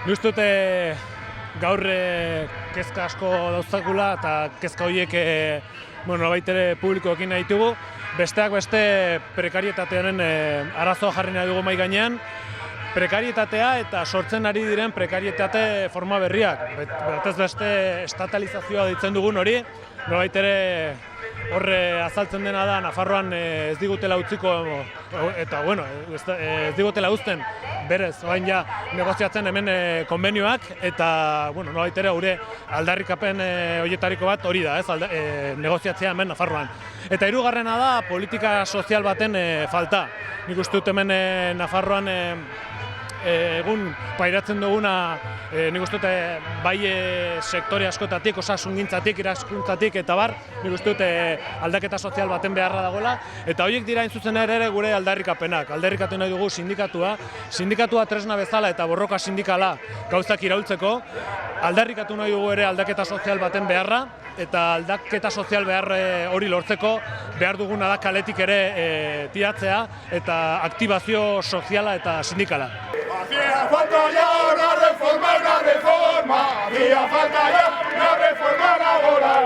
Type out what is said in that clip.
Nik uste dute gaur kezka asko dauzkagula eta kezka horiek nolabait ere publikoekin nahi ditugu. Besteak beste prekarietatearen arazoa jarri nahi dugu mahai gainean. Prekarietatea eta sortzen ari diren prekarietate forma berriak. Batez beste estatalizazioa deitzen dugun hori, nolabait ere horre azaltzen dena da Nafarroan ez digutela utziko eta ez digutela uzten berez, orain ja negoziatzen hemen konbenioak eta nolabait ere gure aldarrikapen horietariko bat hori da, negoziatzea hemen Nafarroan. Eta hirugarrena da politika sozial baten falta. Nik uste dut hemen Nafarroan egun pairatzen duguna, nik uste dut bai sektore askotatik, osasungintzatik, irakaskuntzatik eta bar, nik uste dut aldaketa sozial baten beharra dagoela, eta horiek dira hain zuzen ere gure aldarrikapenak. Aldarrikatu nahi dugu sindikatua tresna bezala eta borroka sindikala gauzak iraultzeko, aldarrikatu nahi dugu ere aldaketa sozial baten beharra, eta aldaketa sozial behar hori lortzeko behar duguna da kaletik ere tiratzea eta aktibazio soziala eta sindikala. Hacía falta ya una reforma, hacía falta ya una reforma laboral.